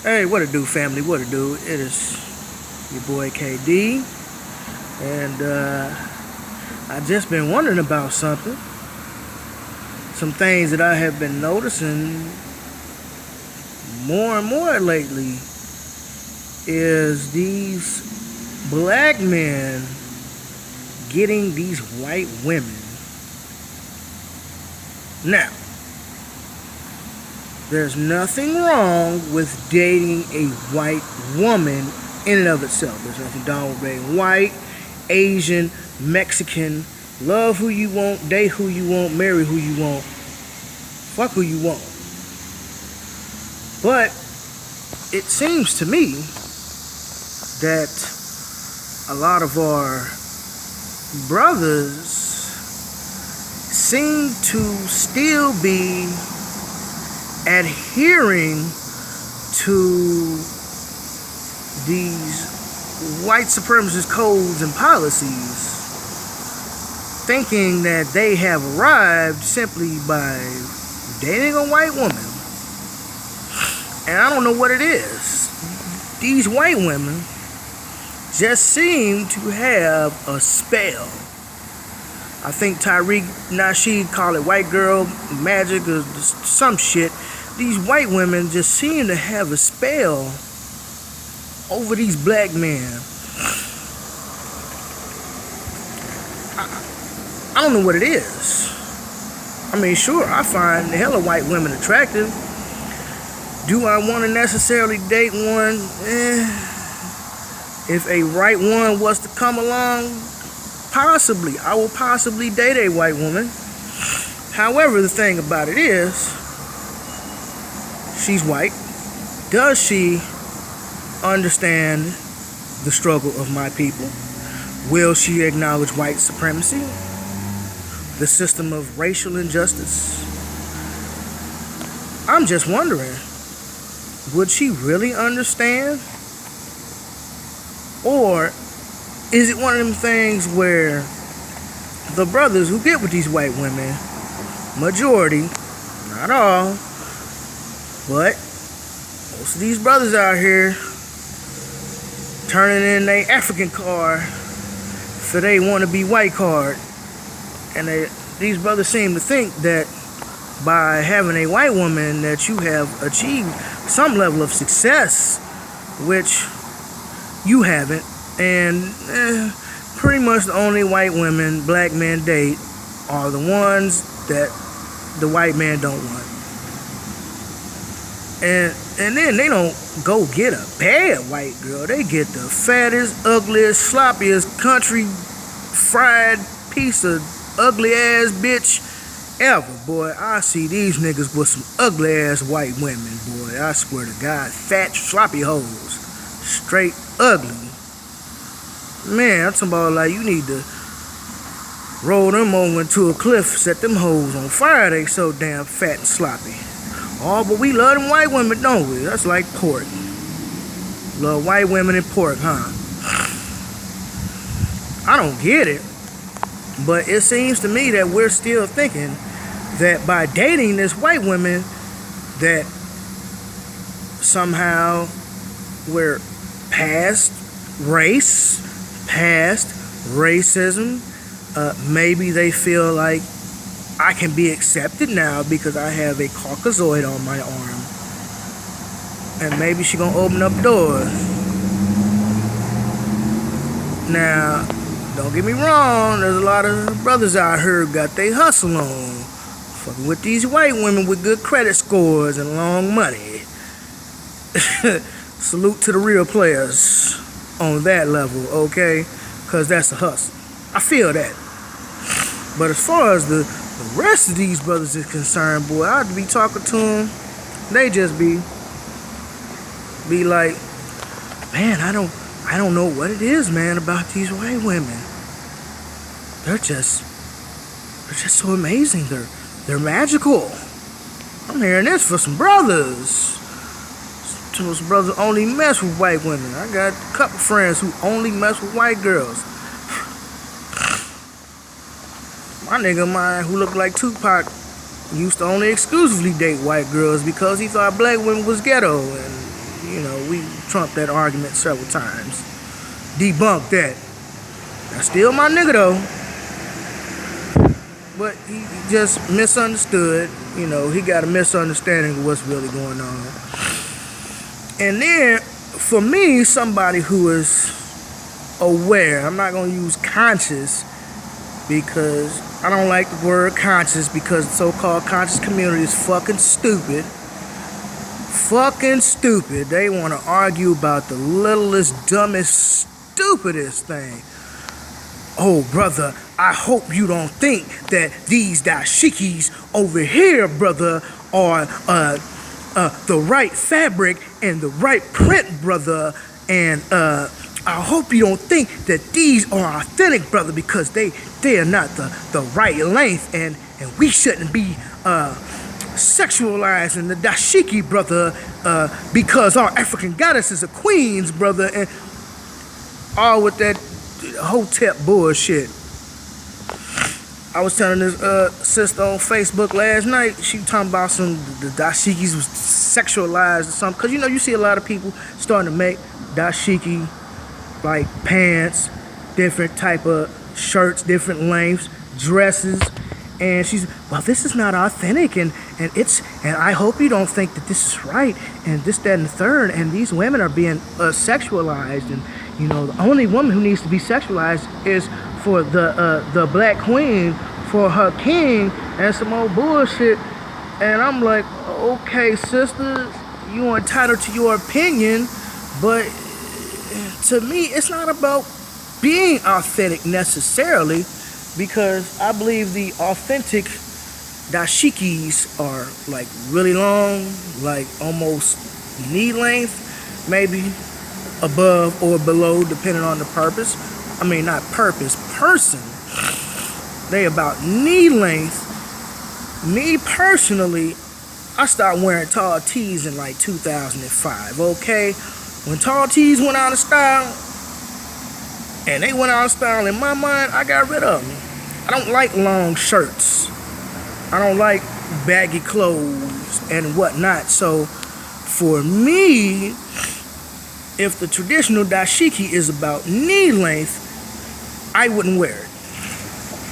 Hey, what it do, family? What it do? It is your boy KD, and I just been wondering about something. Some things that I have been noticing more and more lately is these black men getting these white women. Now, there's nothing wrong with dating a white woman in and of itself. There's nothing wrong with being white, Asian, Mexican. Love who you want, date who you want, marry who you want, fuck who you want. But it seems to me that a lot of our brothers seem to still be adhering to these white supremacist codes and policies, thinking that they have arrived simply by dating a white woman. And I don't know what it is. These white women just seem to have a spell. I think Tariq Nasheed called it white girl magic or some shit. These white women just seem to have a spell over these black men. I don't know what it is. I mean, sure, I find hella white women attractive. Do I want to necessarily date one? If a right one was to come along, possibly. I will possibly date a white woman. However, the thing about it is, she's white. Does she understand the struggle of my people? Will she acknowledge white supremacy? The system of racial injustice? I'm just wondering, would she really understand? Or is it one of them things where the brothers who get with these white women, majority, not all, but most of these brothers out here turning in their African card for they want to be white card, and these brothers seem to think that by having a white woman that you have achieved some level of success, which you haven't. And pretty much the only white women black men date are the ones that the white man don't want. And then they don't go get a bad white girl. They get the fattest, ugliest, sloppiest, country fried piece of ugly ass bitch ever. Boy, I see these niggas with some ugly ass white women, boy. I swear to God, fat, sloppy hoes. Straight ugly. Man, I'm talking about like you need to roll them over into a cliff, set them hoes on fire. They so damn fat and sloppy. Oh, but we love them white women, don't we? That's like pork. Love white women and pork, huh? I don't get it. But it seems to me that we're still thinking that by dating this white woman, that somehow we're past race, past racism. Maybe they feel like I can be accepted now because I have a Caucasoid on my arm. And maybe she gonna open up doors. Now, don't get me wrong, there's a lot of brothers out here who got they hustle on. Fucking with these white women with good credit scores and long money. Salute to the real players on that level, okay? Because that's a hustle. I feel that. But as far as the rest of these brothers is concerned, boy, I'd be talking to them. They just be like, man, I don't know what it is, man, about these white women. They're just so amazing. They're magical. I'm hearing this for some brothers. Some brothers only mess with white women. I got a couple friends who only mess with white girls. My nigga mine who looked like Tupac used to only exclusively date white girls because he thought black women was ghetto, and we trumped that argument several times. Debunked that. That's still my nigga though. But he just misunderstood. He got a misunderstanding of what's really going on. And then, for me, somebody who is aware, I'm not going to use conscious because I don't like the word conscious because the so-called conscious community is fucking stupid. Fucking stupid. They want to argue about the littlest, dumbest, stupidest thing. Oh, brother, I hope you don't think that these dashikis over here, brother, are the right fabric and the right print, brother. And I hope you don't think that these are authentic, brother, because they are not the right length. And we shouldn't be sexualizing the dashiki, brother, because our African goddesses are queens, brother. And all with that hotep bullshit. I was telling this sister on Facebook last night, she talking about the dashikis was sexualized or something. Because you see a lot of people starting to make dashiki like pants, different type of shirts, different lengths, dresses. And she's, well, this is not authentic, and I hope you don't think that this is right, and this, that, and the third, and these women are being sexualized, and the only woman who needs to be sexualized is for the black queen, for her king, and some old bullshit. And I'm like, okay, sister, you're entitled to your opinion, but to me, it's not about being authentic necessarily, because I believe the authentic dashikis are like really long, like almost knee length, maybe above or below, depending on the purpose. I mean, not purpose, person. They about knee length. Me personally, I started wearing tall tees in like 2005, okay? When tall tees went out of style, and they went out of style in my mind, I got rid of them. I don't like long shirts. I don't like baggy clothes and whatnot. So for me, if the traditional dashiki is about knee length, I wouldn't wear it.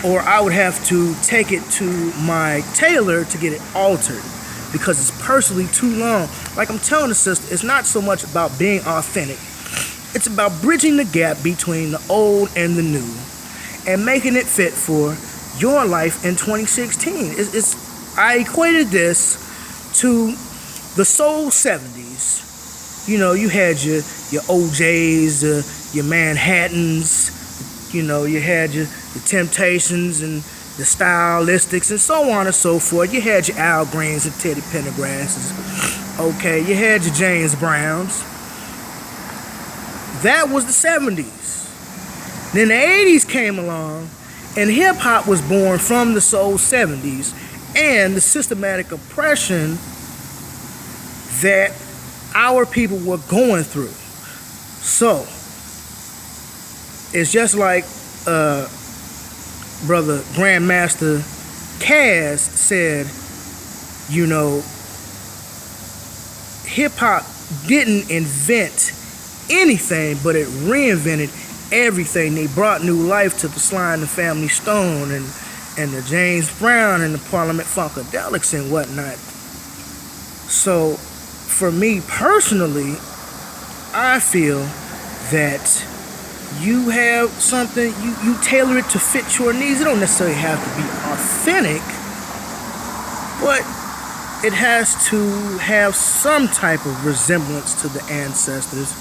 Or I would have to take it to my tailor to get it altered because it's personally too long. Like I'm telling the sister, it's not so much about being authentic. It's about bridging the gap between the old and the new and making it fit for your life in 2016. I equated this to the soul 70s. You had your OJs, your Manhattans, you had your Temptations and the Stylistics and so on and so forth. You had your Al Greens and Teddy Pendergrasses. Okay, you had your James Browns. That was the 70s. Then the 80s came along, and hip-hop was born from the soul 70s and the systematic oppression that our people were going through. So, it's just like Brother Grandmaster Kaz said, hip-hop didn't invent anything, but it reinvented everything. They brought new life to the Sly and the Family Stone and the James Brown and the Parliament Funkadelics and whatnot. So for me personally, I feel that you have something, you tailor it to fit your needs. It don't necessarily have to be authentic, but it has to have some type of resemblance to the ancestors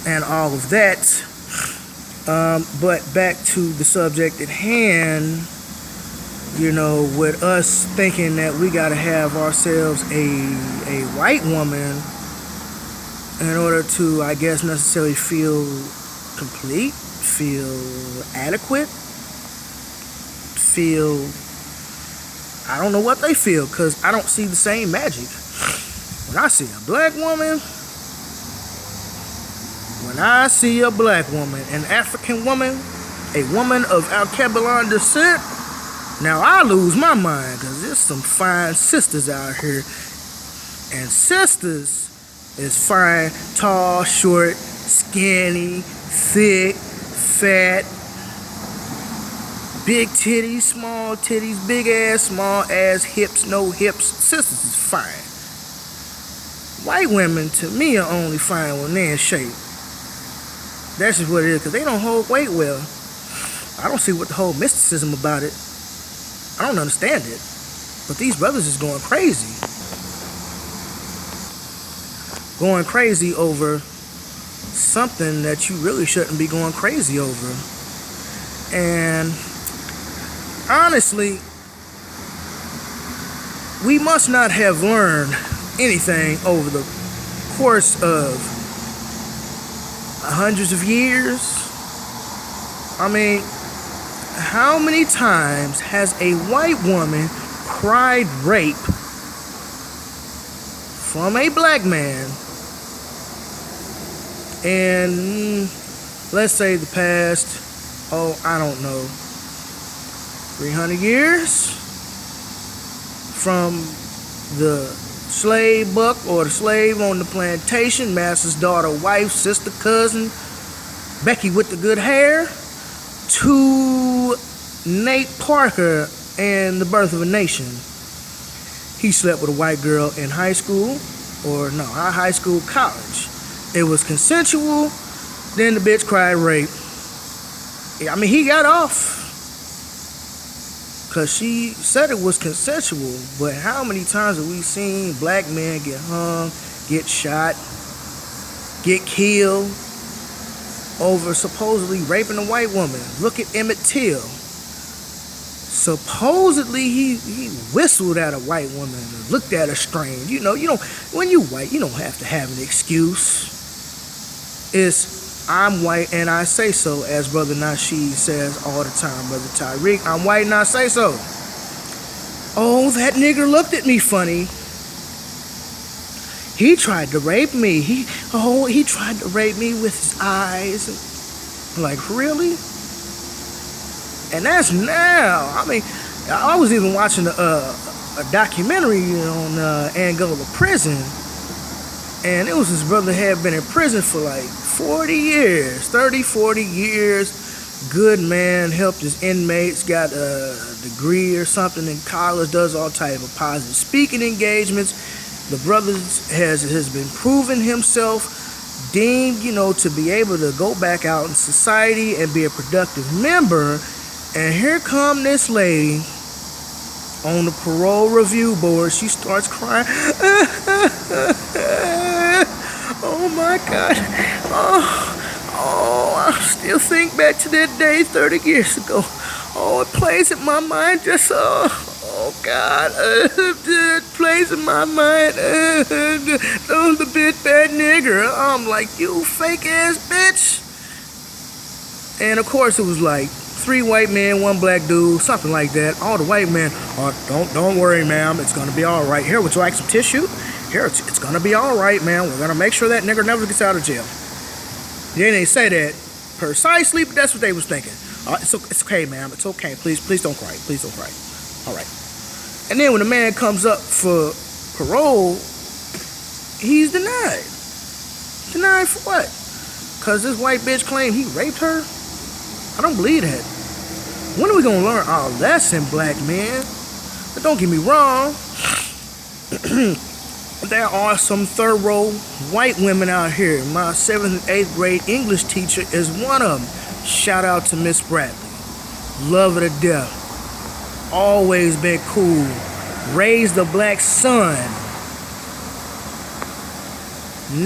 and all of that. But back to the subject at hand, with us thinking that we got to have ourselves a white woman in order to, I guess, necessarily feel complete, feel adequate, feel, I don't know what they feel, because I don't see the same magic. When I see a black woman, an African woman, a woman of Al-Kabilan descent, now I lose my mind, because there's some fine sisters out here. And sisters It's fine, tall, short, skinny, thick, fat, big titties, big ass, small ass, hips, no hips. Sisters is fine. White women, to me, are only fine when they're in shape. That's just what it is, because they don't hold weight well. I don't see what the whole mysticism about it. I don't understand it. But these brothers is going crazy. Going crazy over something that you really shouldn't be going crazy over. And honestly, we must not have learned anything over the course of hundreds of years. I mean, how many times has a white woman cried rape from a black man in, let's say, the past, I don't know, 300 years? From the slave buck or the slave on the plantation, master's daughter, wife, sister, cousin, Becky with the good hair, to Nate Parker and The Birth of a Nation. He slept with a white girl in high school, or no, not high school, college. It was consensual. Then the bitch cried rape. I mean, he got off because she said it was consensual. But how many times have we seen black men get hung, get shot, get killed over supposedly raping a white woman? Look at Emmett Till. Supposedly he whistled at a white woman and looked at her strange. You know, when you white, you don't have to have an excuse. It's, I'm white and I say so, as Brother Nasheed says all the time. Brother Tyreek, I'm white and I say so. Oh, that nigger looked at me funny. He tried to rape me. He tried to rape me with his eyes. I'm like, really? And that's now. I mean, I was even watching a documentary on Angola prison. And it was his brother had been in prison for like 40 years, 30, 40 years. Good man, helped his inmates, got a degree or something in college, does all type of positive speaking engagements. The brother has been proving himself, deemed, to be able to go back out in society and be a productive member. And here come this lady on the parole review board. She starts crying. Oh my God. Oh, I still think back to that day 30 years ago. Oh, it plays in my mind just, oh God. It plays in my mind. The big bad nigger. I'm like, you fake ass bitch. And of course it was like 3 white men, 1 black dude, something like that. All the white men, don't worry, ma'am, it's gonna be all right. Here, would you like some tissue? Here, it's gonna be all right, ma'am. We're gonna make sure that nigger never gets out of jail. They didn't say that precisely, but that's what they was thinking. It's okay, ma'am. It's okay. Please don't cry. Please don't cry. All right. And then when the man comes up for parole, he's denied. Denied for what? Because this white bitch claimed he raped her? I don't believe that. When are we going to learn our lesson, black men? But don't get me wrong. There are some thorough white women out here. My 7th and 8th grade English teacher is one of them. Shout out to Miss Bradley. Love her to death. Always been cool. Raised a black son.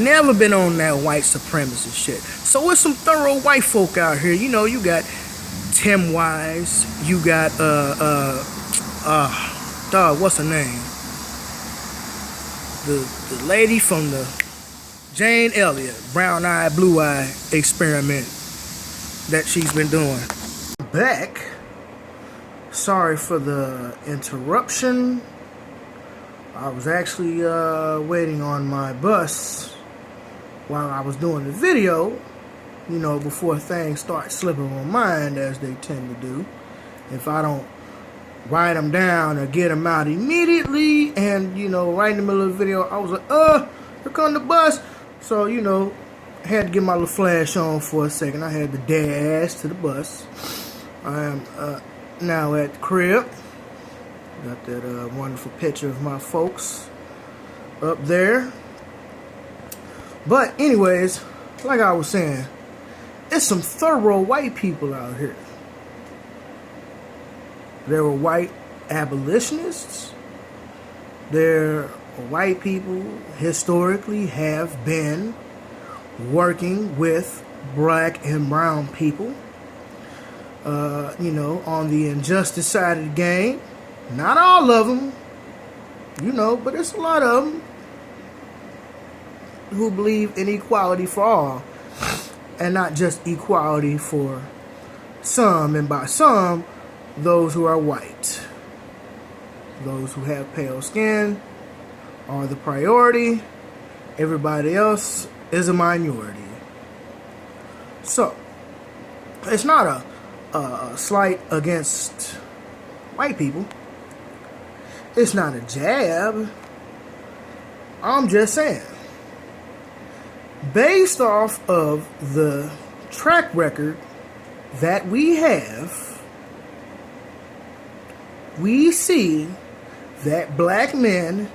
Never been on that white supremacist shit. So it's some thorough white folk out here. You got Tim Wise. You got what's her name? The lady from the Jane Elliott brown eye, blue eye experiment that she's been doing. Back. Sorry for the interruption. I was actually waiting on my bus while I was doing the video, before things start slipping my mind, as they tend to do. If I don't write them down or get them out immediately, and, right in the middle of the video, I was like, Here come the bus. So, you know, I had to get my little flash on for a second. I had to dash to the bus. I am now at the crib. Got that wonderful picture of my folks up there. But anyways, like I was saying, it's some thorough white people out here. There were white abolitionists. There are white people historically have been working with black and brown people, you know, on the injustice side of the game. Not all of them, you know, but there's a lot of them who believe in equality for all, and not just equality for some, and by some, those who are white. Those who have pale skin are the priority. Everybody else is a minority. So, it's not a slight against white people. It's not a jab. I'm just saying, based off of the track record that we have, we see that black men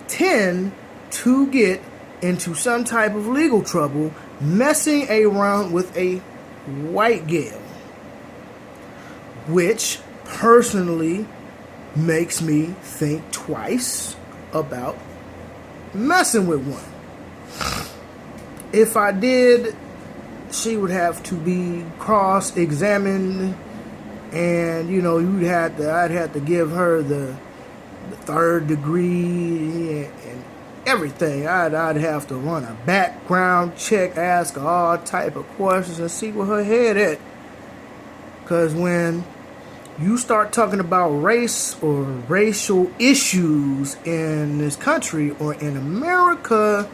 tend to get into some type of legal trouble messing around with a white gal, which personally makes me think twice about messing with one. If I did, she would have to be cross-examined, and you know, I'd have to give her the third degree and everything. I'd have to run a background check, ask her all type of questions, and see where her head at. Because when you start talking about race or racial issues in this country or in America,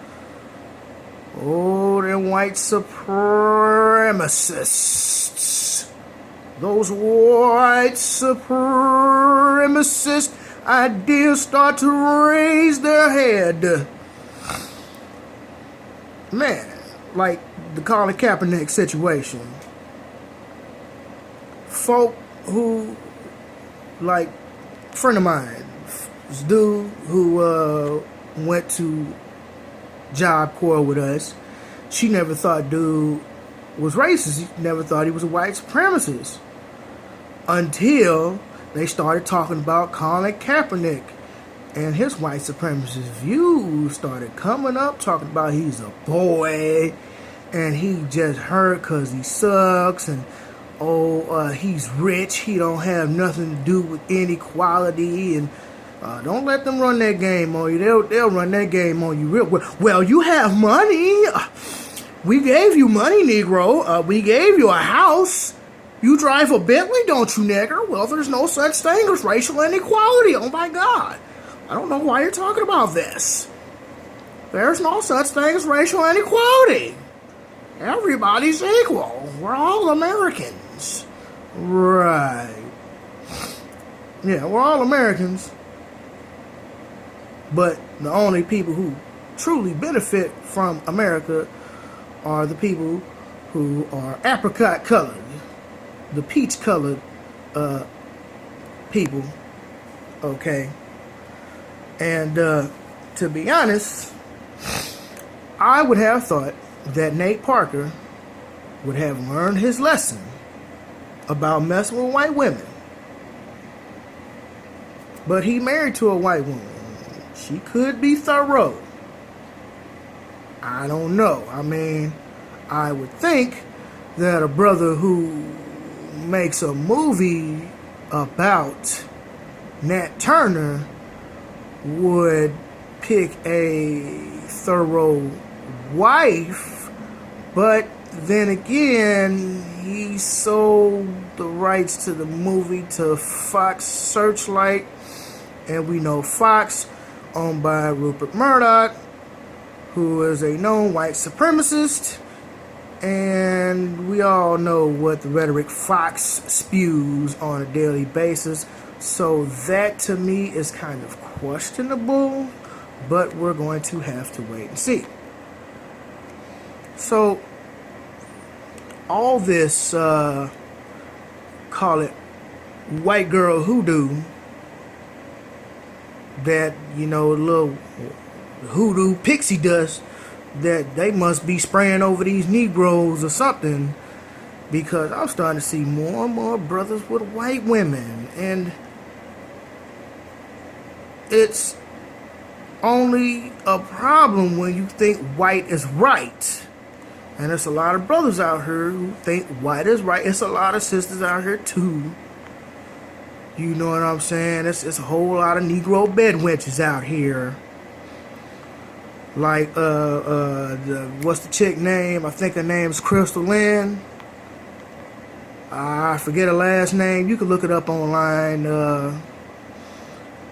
oh, them white supremacists. Those white supremacist ideas start to raise their head. Man, like the Colin Kaepernick situation. Folk who, like, a friend of mine, this dude who went to Job Corps with us, she never thought dude was racist. She never thought he was a white supremacist until they started talking about Colin Kaepernick, and his white supremacist views started coming up, talking about he's a boy and he just hurt because he sucks, and he's rich, he don't have nothing to do with inequality, and don't let them run that game on you. They'll run that game on you real well. Well, you have money. We gave you money, Negro. We gave you a house. You drive a Bentley, don't you, nigger? Well, there's no such thing as racial inequality. Oh, my God. I don't know why you're talking about this. There's no such thing as racial inequality. Everybody's equal. We're all Americans. Right. Yeah, we're all Americans. But the only people who truly benefit from America are the people who are apricot colored, the peach colored people, okay? And to be honest, I would have thought that Nate Parker would have learned his lesson about messing with white women. But he married to a white woman. She could be thorough. I don't know. I mean, I would think that a brother who makes a movie about Nat Turner would pick a thorough wife, but then again, he sold the rights to the movie to Fox Searchlight, and we know Fox, owned by Rupert Murdoch, who is a known white supremacist, and we all know what the rhetoric Fox spews on a daily basis. So that to me is kind of questionable, but we're going to have to wait and see. So, all this, call it white girl hoodoo, that, little hoodoo pixie dust that they must be spraying over these Negroes or something, because I'm starting to see more and more brothers with white women, and it's only a problem when you think white is right. And there's a lot of brothers out here who think white is right. It's a lot of sisters out here too. You know what I'm saying? It's a whole lot of Negro bed wenches out here. Like what's the chick name? I think her name's Crystal Lynn. I forget her last name. You can look it up online.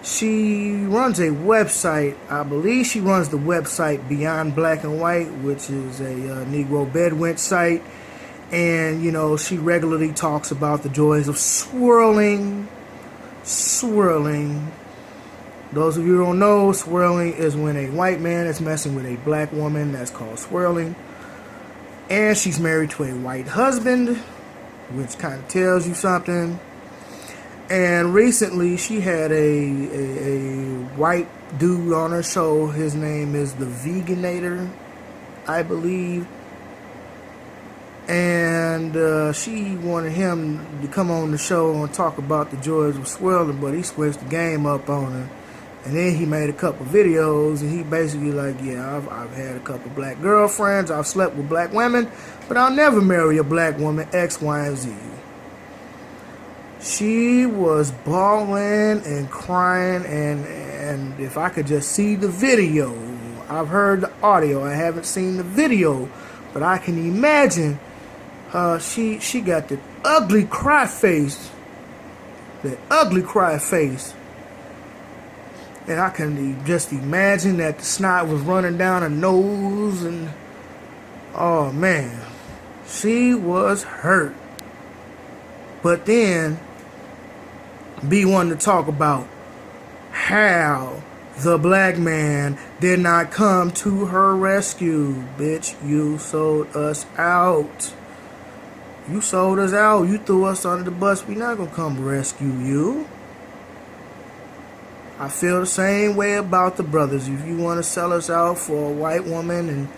She runs a website. I believe she runs the website Beyond Black and White, which is a Negro bedwench site. And, she regularly talks about the joys of swirling. Those of you who don't know, swirling is when a white man is messing with a black woman. That's called swirling. And she's married to a white husband, which kind of tells you something. And recently, she had a white dude on her show. His name is the Veganator, I believe. And she wanted him to come on the show and talk about the joys of swirling, but he switched the game up on her. And then he made a couple videos, and he basically like, yeah, I've had a couple black girlfriends, I've slept with black women, but I'll never marry a black woman, X, Y, and Z. She was bawling and crying, and if I could just see the video, I've heard the audio, I haven't seen the video, but I can imagine she got that ugly cry face, and I can just imagine that the snot was running down her nose, and oh man, she was hurt. But then be one to talk about how the black man did not come to her rescue. Bitch, you sold us out. You sold us out. You threw us under the bus. We not gonna come rescue you. I feel the same way about the brothers. If you want to sell us out for a white woman and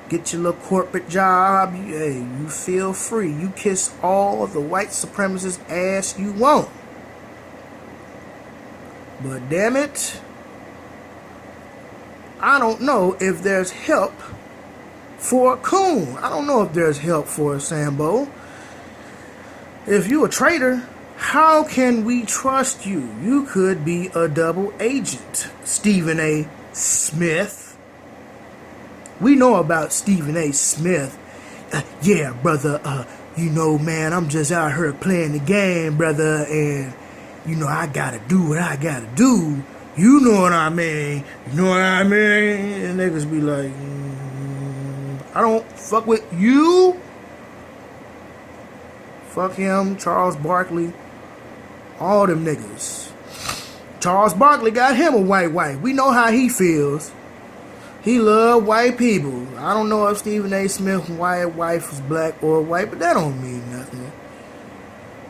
get your little corporate job, hey, you feel free. You kiss all the white supremacist ass you want. But damn it, I don't know if there's help for a coon. I don't know if there's help for a Sambo. If you a traitor, how can we trust you? You could be a double agent, Stephen A. Smith. We know about Stephen A. Smith. Yeah, brother, man, I'm just out here playing the game, brother, and I gotta do what I gotta do. You know what I mean? And niggas be like, I don't fuck with you. Fuck him, Charles Barkley, all them niggas. Charles Barkley got him a white wife. We know how he feels. He love white people. I don't know if Stephen A. Smith's white wife was black or white, but that don't mean nothing.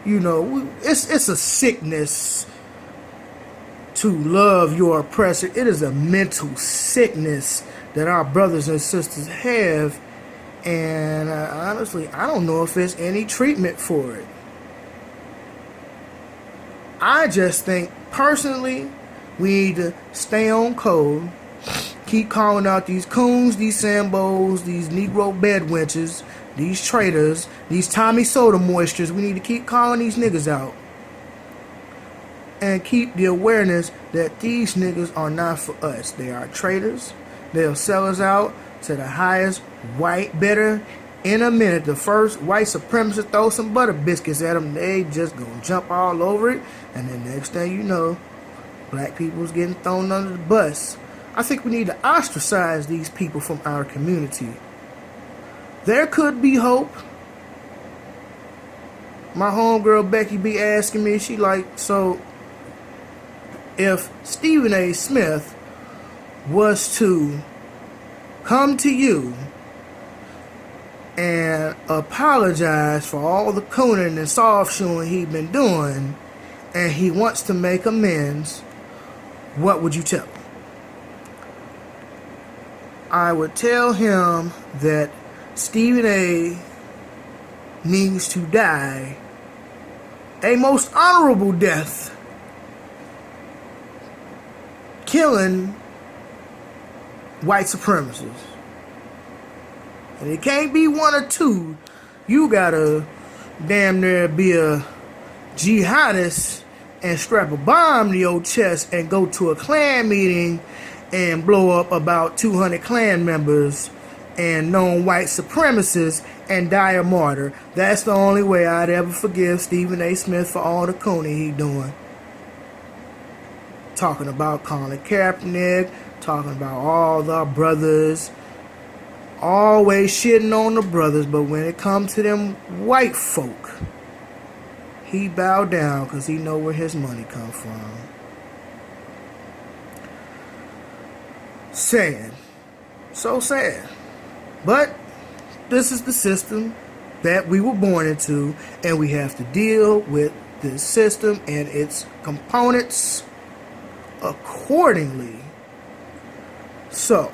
It's a sickness to love your oppressor. It is a mental sickness that our brothers and sisters have, and honestly, I don't know if there's any treatment for it. I just think, personally, we need to stay on code, keep calling out these coons, these Sambos, these Negro bedwenches, these traitors, these Tommy Soda moistures. We need to keep calling these niggas out. And keep the awareness that these niggas are not for us. They are traitors. They'll sell us out to the highest white bidder in a minute. The first white supremacist throw some butter biscuits at them, they just gonna jump all over it. And the next thing you know, black people's getting thrown under the bus. I think we need to ostracize these people from our community. There could be hope. My homegirl Becky be asking me, she like, so if Stephen A. Smith was to come to you and apologize for all the cooning and soft shoeing he'd been doing, and he wants to make amends, what would you tell him? I would tell him that Stephen A. needs to die a most honorable death, killing white supremacists. And it can't be one or two. You gotta damn near be a jihadist and strap a bomb to your chest and go to a Klan meeting and blow up about 200 Klan members and known white supremacists and die a martyr. That's the only way I'd ever forgive Stephen A. Smith for all the cooning he doing. Talking about Colin Kaepernick, talking about all the brothers, always shitting on the brothers, but when it comes to them white folk, he bowed down because he know where his money come from. Sad. So sad. But this is the system that we were born into, and we have to deal with this system and its components accordingly. So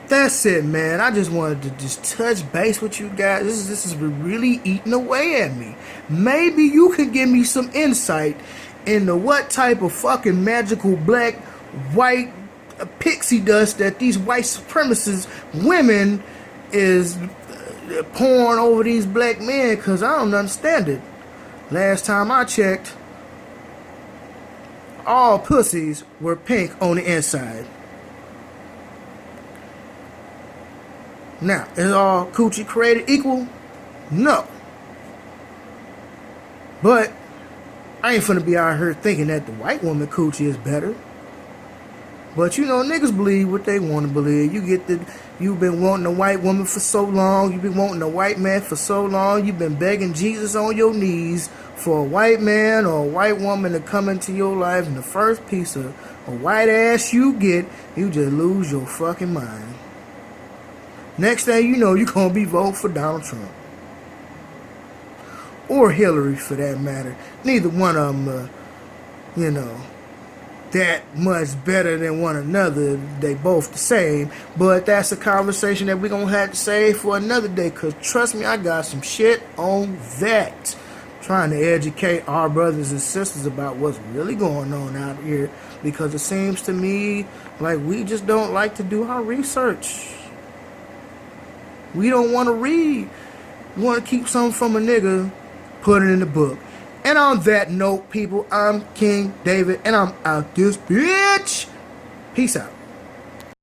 that's it, man. I just wanted to just touch base with you guys. This is really eating away at me. Maybe you could give me some insight into what type of fucking magical black white pixie dust that these white supremacist women is pouring over these black men, because I don't understand it. Last time I checked, all pussies were pink on the inside. Now, is all coochie created equal? No. But I ain't finna be out here thinking that the white woman coochie is better. But you know, niggas believe what they want to believe. You've been wanting a white woman for so long. You've been wanting a white man for so long. You've been begging Jesus on your knees for a white man or a white woman to come into your life. And the first piece of a white ass you get, you just lose your fucking mind. Next thing you know, you're going to be voting for Donald Trump. Or Hillary, for that matter. Neither one of them are, that much better than one another. They both the same. But that's a conversation that we're going to have to save for another day. Because trust me, I got some shit on that. Trying to educate our brothers and sisters about what's really going on out here. Because it seems to me like we just don't like to do our research. We don't want to read. We want to keep something from a nigga, put it in the book. And on that note, people, I'm King David, and I'm out this bitch. Peace out.